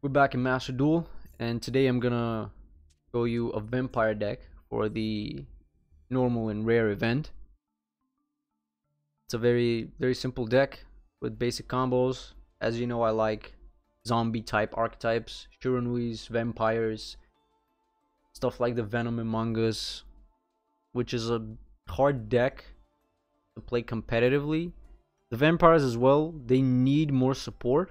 We're back in Master Duel, and today I'm gonna show you a vampire deck for the normal and rare event. It's a very simple deck with basic combos. As you know, I like zombie type archetypes, Shironuis, vampires, stuff like the Venom Among Us, which is a hard deck to play competitively. The vampires as well, they need more support.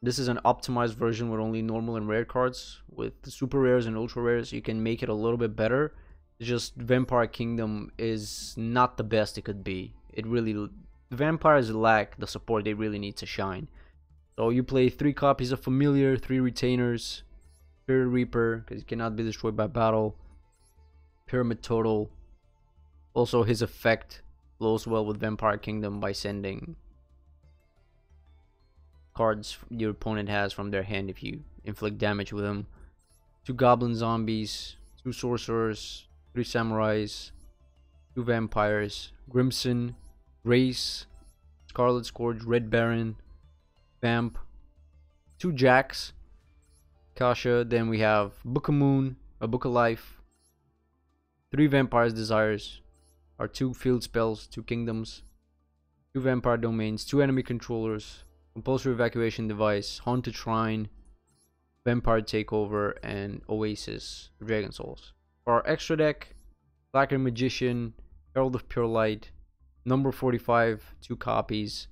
This is an optimized version with only normal and rare cards. With the super rares and ultra rares, you can make it a little bit better. It's just Vampire Kingdom is not the best it could be. The vampires lack the support they really need to shine. So you play 3 copies of Familiar, 3 Retainers, Spirit Reaper, because it cannot be destroyed by battle, Pyramid Total. Also, his effect flows well with Vampire Kingdom by sending cards your opponent has from their hand if you inflict damage with them. 2 Goblin Zombies, 2 Sorcerers, 3 Samurais, 2 Vampires, Grimson, Grace, Scarlet Scourge, Red Baron, Vamp, 2 Jacks, Kasha. Then we have Book of Moon, a Book of Life, 3 Vampire's Desires, our 2 field spells, 2 Kingdoms, 2 Vampire Domains, 2 Enemy Controllers, Compulsory Evacuation Device, Haunted Shrine, Vampire Takeover, and Oasis, Dragon Souls. For our extra deck, Blacker Magician, Herald of Pure Light, number 45, 2 copies,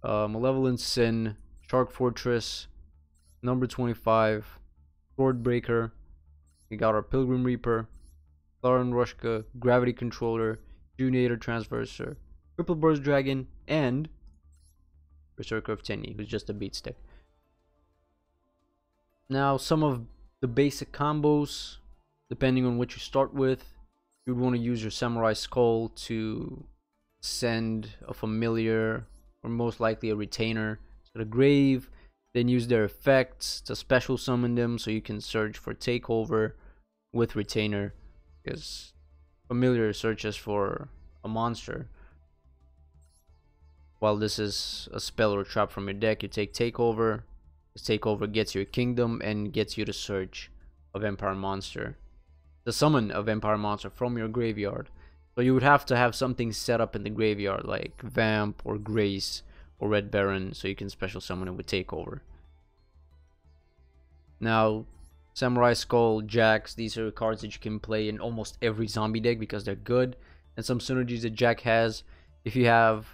Malevolent Sin, Shark Fortress, number 25, Swordbreaker. We got our Pilgrim Reaper, Lauren Rushka, Gravity Controller, Junator Transverser, Triple Burst Dragon, and Berserker of Tenny, who's just a beat stick. Now, some of the basic combos, depending on what you start with, you would want to use your Samurai Skull to send a Familiar, or most likely a Retainer, to the grave. Then use their effects to special summon them so you can search for Takeover with Retainer, because Familiar searches for a monster. While this is a spell or trap from your deck, you take Takeover. This Takeover gets your Kingdom and gets you to search a Vampire monster, to summon a Vampire monster from your graveyard. So you would have to have something set up in the graveyard like Vamp or Grace or Red Baron so you can special summon it with Takeover. Now, Samurai Skull, Jacks, these are cards that you can play in almost every zombie deck because they're good. And some synergies that Jack has, if you have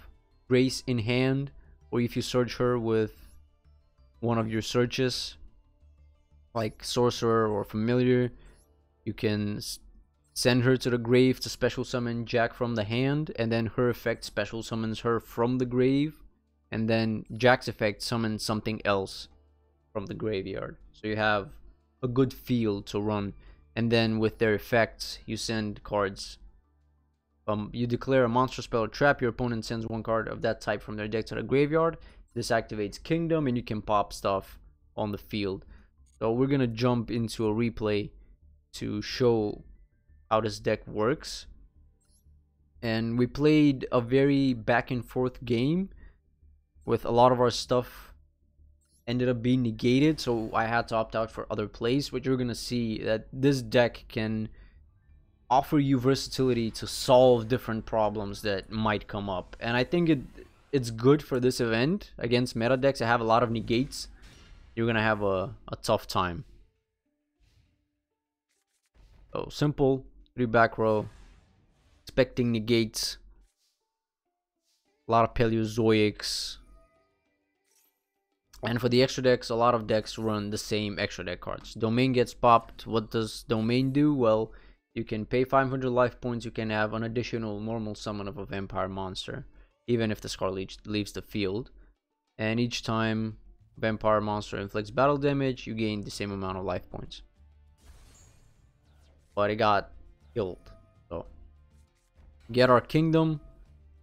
Grace in hand, or if you search her with one of your searches like Sorcerer or Familiar, you can send her to the grave to special summon Jack from the hand, and then her effect special summons her from the grave, and then Jack's effect summons something else from the graveyard. So you have a good field to run, and then with their effects you send cards. You declare a monster spell or trap, your opponent sends 1 card of that type from their deck to the graveyard. This activates Kingdom, and you can pop stuff on the field. So we're gonna jump into a replay to show how this deck works. And we played a very back and forth game with a lot of our stuff ended up being negated, so I had to opt out for other plays. But you're gonna see that this deck can offer you versatility to solve different problems that might come up, and I think it's good for this event. Against meta decks that have a lot of negates, you're gonna have a tough time. So simple, 3 back row, expecting negates, a lot of Paleozoics. And for the extra decks, a lot of decks run the same extra deck cards. Domain gets popped. What does Domain do? Well, you can pay 500 life points, you can have an additional normal summon of a vampire monster, even if the Scar leaves the field. And each time vampire monster inflicts battle damage, you gain the same amount of life points. But it got killed. So, get our Kingdom,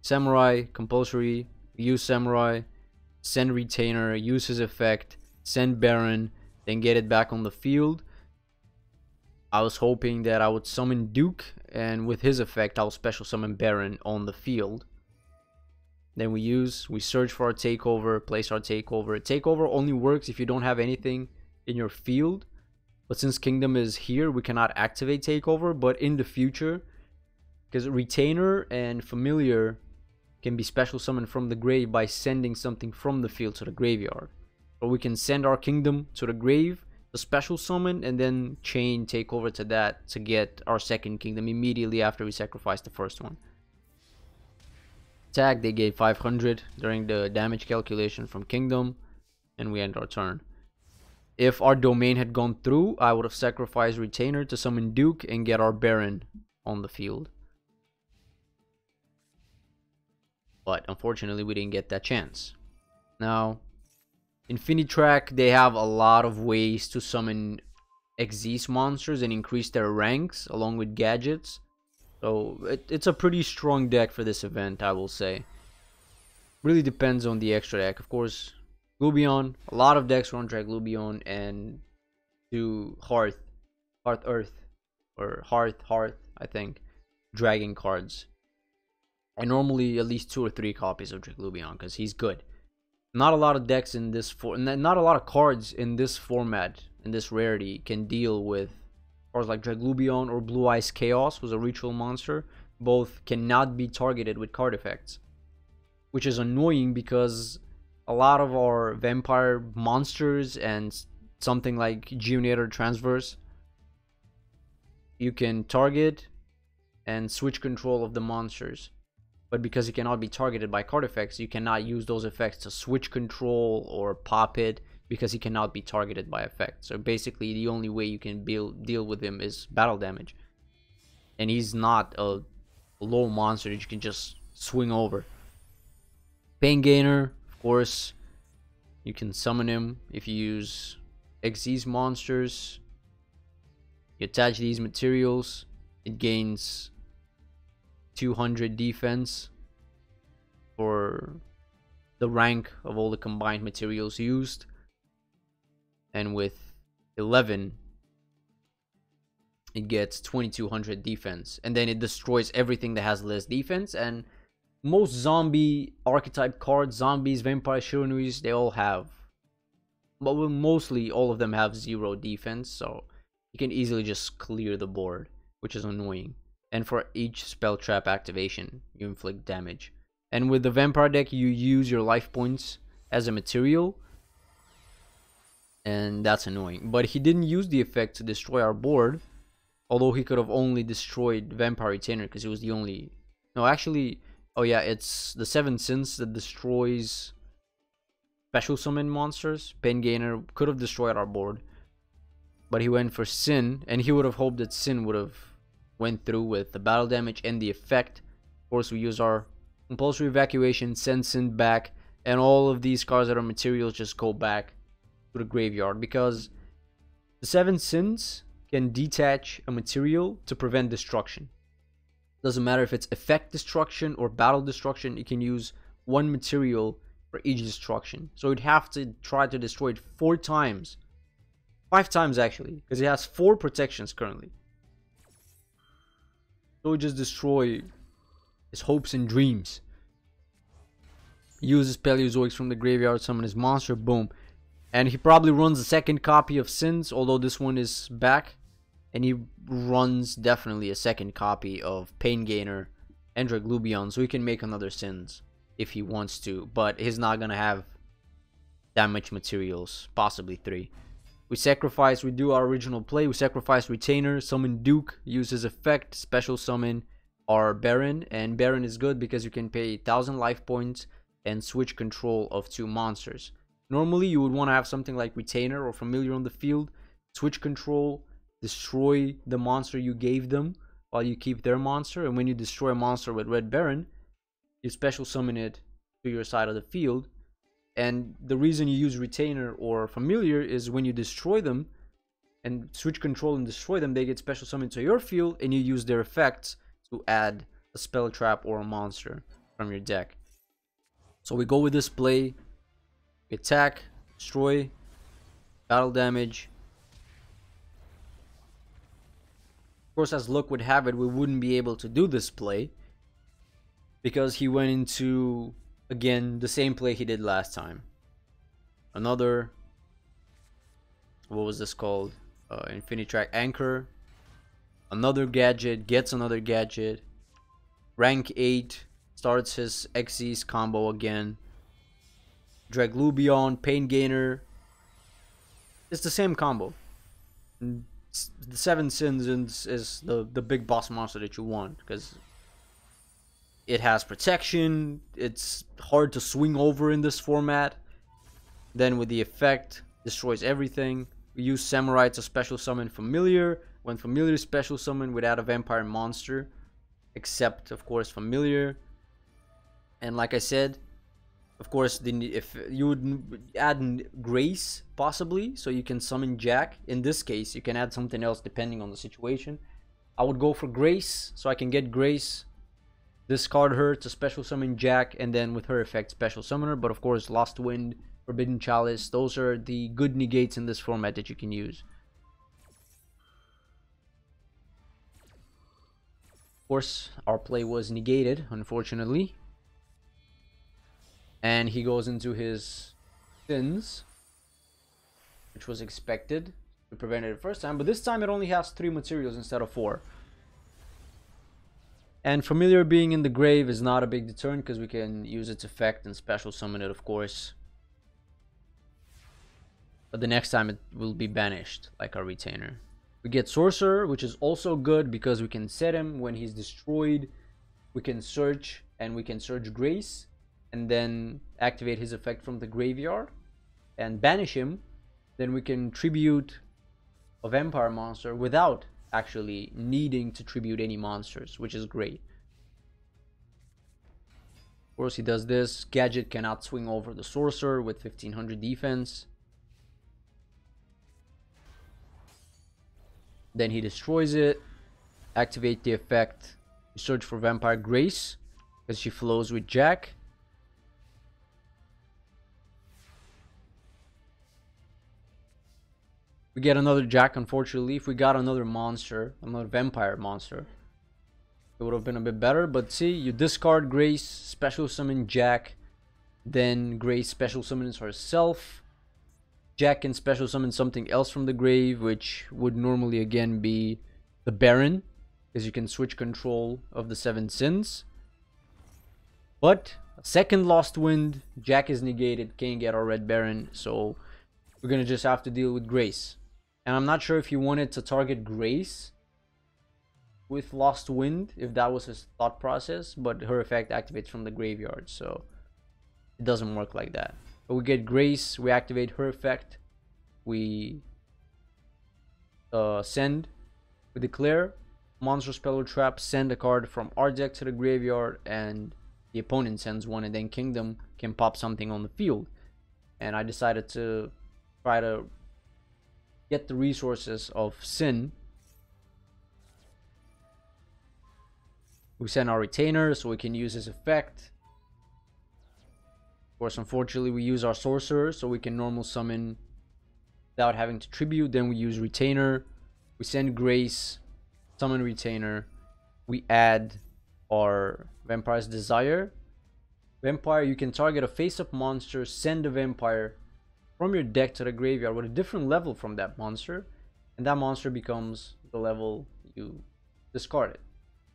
Samurai, compulsory, use Samurai, send Retainer, use his effect, send Baron, then get it back on the field. I was hoping that I would summon Duke, and with his effect I'll special summon Baron on the field. Then we search for our takeover, place our takeover. Takeover only works if you don't have anything in your field. But since Kingdom is here, we cannot activate takeover. But in the future, because Retainer and Familiar can be special summoned from the grave by sending something from the field to the graveyard. Or we can send our Kingdom to the grave, the special summon, and then chain takeover to that to get our second Kingdom immediately after we sacrifice the first one. Attack, they gave 500 during the damage calculation from Kingdom, and we end our turn. If our domain had gone through, I would have sacrificed Retainer to summon Duke and get our Baron on the field. But unfortunately, we didn't get that chance. Now, Infinitrack, they have a lot of ways to summon Xyz monsters and increase their ranks along with gadgets. So it's a pretty strong deck for this event, I will say. Really depends on the extra deck. Of course, Glubion, a lot of decks run track Glubion and do Hearth, Earth, I think, Dragon cards. And normally at least 2 or 3 copies of Glubion because he's good. Not a lot of decks in this not a lot of cards in this format, in this rarity, can deal with cards like Draglubion or Blue Eyes Chaos, who's a ritual monster. Both cannot be targeted with card effects, which is annoying because a lot of our vampire monsters and something like Geonator Transverse, you can target and switch control of the monsters. But because it cannot be targeted by card effects, you cannot use those effects to switch control or pop it because he cannot be targeted by effects. So basically, the only way you can deal with him is battle damage. And he's not a low monster that you can just swing over. Pain Gainer, of course, you can summon him if you use Xyz monsters. You attach these materials, it gains 200 defense for the rank of all the combined materials used, and with 11 it gets 2200 defense, and then it destroys everything that has less defense. And most zombie archetype cards, zombies, vampires, Shironuis, they all have, but mostly all of them have 0 defense, so you can easily just clear the board, which is annoying. And for each spell trap activation, you inflict damage. And with the vampire deck, you use your life points as a material, and that's annoying. But he didn't use the effect to destroy our board, although he could have only destroyed Vampire Retainer because it was the only... No, actually, oh yeah, it's the 7 Sins that destroys special summon monsters. Pain Gainer could have destroyed our board, but he went for Sin, and he would have hoped that Sin would have went through with the battle damage and the effect. Of course, we use our Compulsory Evacuation, send Sin back, and all of these cards that are materials just go back to the graveyard, because the 7 Sins can detach a material to prevent destruction. Doesn't matter if it's effect destruction or battle destruction, it can use one material for each destruction. So you'd have to try to destroy it 4 times. 5 times actually, because it has 4 protections currently. So we just destroy his hopes and dreams. Uses Paleozoics from the graveyard, summon his monster, boom. And he probably runs a second copy of Sins, although this one is back. And he runs definitely a second copy of Pain Gainer and Draglubion, so he can make another Sins if he wants to. But he's not gonna have that much materials, possibly 3. We sacrifice, we do our original play, we sacrifice Retainer, summon Duke, use his effect, special summon our Baron. And Baron is good because you can pay 1000 life points and switch control of 2 monsters. Normally you would want to have something like Retainer or Familiar on the field, switch control, destroy the monster you gave them while you keep their monster, and when you destroy a monster with Red Baron, you special summon it to your side of the field. And the reason you use Retainer or Familiar is when you destroy them and switch control and destroy them, they get special summoned to your field, and you use their effects to add a spell trap or a monster from your deck. So we go with this play, attack, destroy, battle damage. Of course, as luck would have it, we wouldn't be able to do this play because he went into Again, the same play he did last time. Another, what was this called? Infinity Track Anchor. Another gadget, gets another gadget. Rank 8, starts his Xyz combo again. Draglubion, Pain Gainer. It's the same combo. And the 7 Sins is the big boss monster that you want, because it has protection, it's hard to swing over in this format. Then with the effect, destroys everything. We use Samurai to special summon Familiar. When Familiar special summon, we'd add a vampire monster, except of course Familiar. And like I said, of course, if you would add Grace possibly, so you can summon Jack. In this case, you can add something else depending on the situation. I would go for Grace, so I can get Grace, discard her to special summon Jack, and then with her effect special summon her. But of course, Lost Wind, Forbidden Chalice, those are the good negates in this format that you can use. Of course, our play was negated, unfortunately. And he goes into his Sins, which was expected. We prevented it first time, but this time it only has 3 materials instead of 4. And Familiar being in the grave is not a big deterrent, because we can use its effect and special summon it, of course. But the next time it will be banished, like our Retainer. We get Sorcerer, which is also good because we can set him when he's destroyed. We can search, and we can search Grace, and then activate his effect from the graveyard and banish him. Then we can tribute a vampire monster without actually needing to tribute any monsters, which is great. Of course, he does this. Gadget cannot swing over the Sorcerer with 1500 defense. Then he destroys it. Activate the effect. You search for Vampire Grace, because she flows with Jack. We get another Jack, unfortunately. If we got another monster, another vampire monster, it would have been a bit better. But see, you discard Grace, special summon Jack, then Grace special summons herself. Jack can special summon something else from the grave, which would normally again be the Baron, because you can switch control of the 7 Sins. But a second Lost Wind, Jack is negated, can't get our Red Baron, so we're gonna just have to deal with Grace. And I'm not sure if he wanted to target Grace with Lost Wind, if that was his thought process, but her effect activates from the graveyard, so it doesn't work like that. But we get Grace, we activate her effect, we send, we declare monster spell or trap, send a card from our deck to the graveyard, and the opponent sends one, and then Kingdom can pop something on the field. And I decided to try to get the resources of Sin. We send our Retainer so we can use his effect. Of course, unfortunately, we use our Sorcerer so we can normal summon without having to tribute. Then we use Retainer. We send Grace, summon Retainer. We add our Vampire's Desire. Vampire, you can target a face-up monster, send a vampire from your deck to the graveyard with a different level from that monster, and that monster becomes the level you discarded.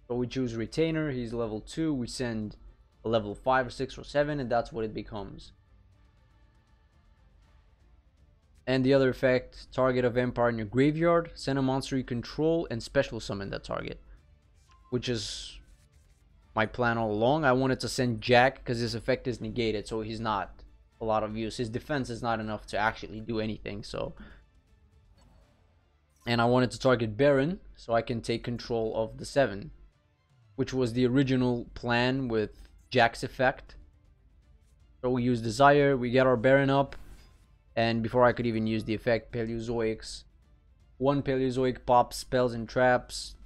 So we choose Retainer, he's level 2, we send a level 5 or 6 or 7, and that's what it becomes. And the other effect, target a vampire in your graveyard, send a monster you control, and special summon that target, which is my plan all along. I wanted to send Jack because his effect is negated, so he's not a lot of use. His defense is not enough to actually do anything, so. And I wanted to target Baron so I can take control of the 7, which was the original plan with Jack's effect. So we use Desire, we get our Baron up, and before I could even use the effect, Paleozoics. One Paleozoic pops spells and traps.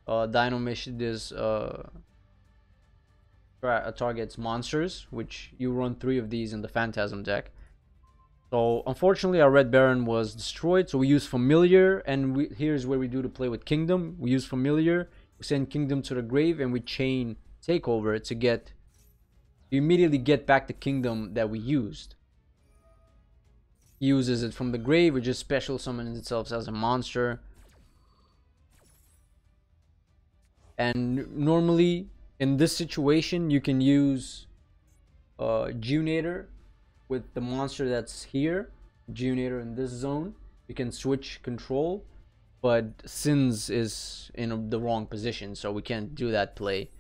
Dynamish this targets monsters, which you run 3 of these in the Phantasm deck. So unfortunately our Red Baron was destroyed, so we use Familiar, and here's where we do the play with Kingdom. We use Familiar, we send Kingdom to the grave, and we chain Takeover to get you immediately get back the kingdom that we used. He uses it from the grave, which just special summons itself as a monster. And normally in this situation you can use Geonator with the monster that's here, Geonator in this zone. You can switch control, but Sins is in the wrong position, so we can't do that play.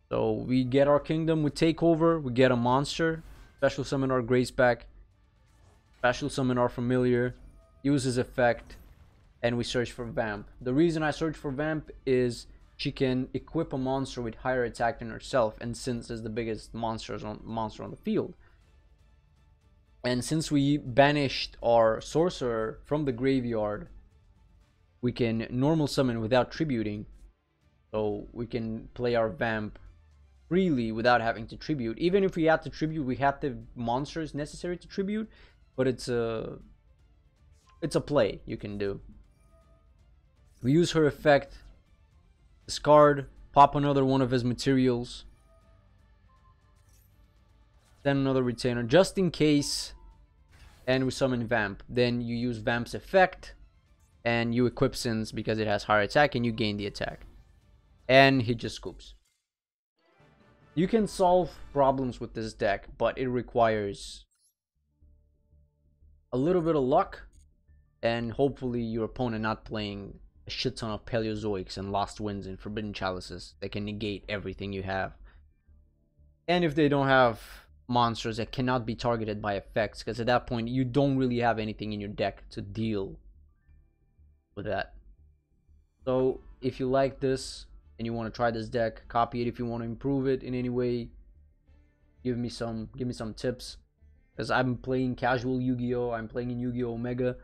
So we get our kingdom with Takeover, we get a monster, special summon our Grace back, special summon our familiar, use his effect, and we search for Vamp. The reason I search for Vamp is she can equip a monster with higher attack than herself, and Sins is the biggest monster on the field. And since we banished our sorcerer from the graveyard, we can normal summon without tributing, so we can play our Vamp freely without having to tribute. Even if we had to tribute, we have the monsters necessary to tribute, but it's a play you can do. We use her effect, discard, pop another one of his materials, then another retainer just in case, and we summon Vamp. Then you use Vamp's effect and you equip Sins because it has higher attack, and you gain the attack, and he just scoops. You can solve problems with this deck, but it requires a little bit of luck, and hopefully your opponent not playing a shit ton of Paleozoics and Lost Winds and Forbidden Chalices that can negate everything you have. And if they don't have monsters that cannot be targeted by effects, because at that point you don't really have anything in your deck to deal with that. So if you like this and you want to try this deck, copy it. If you want to improve it in any way, give me some tips, because I'm playing casual Yu-Gi-Oh! I'm playing in Yu-Gi-Oh! Omega,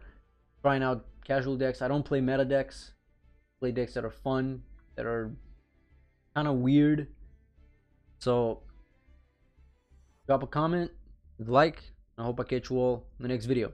trying out casual decks. I don't play meta decks. I play decks that are fun, that are kind of weird. So drop a comment, like. I hope I catch you all in the next video.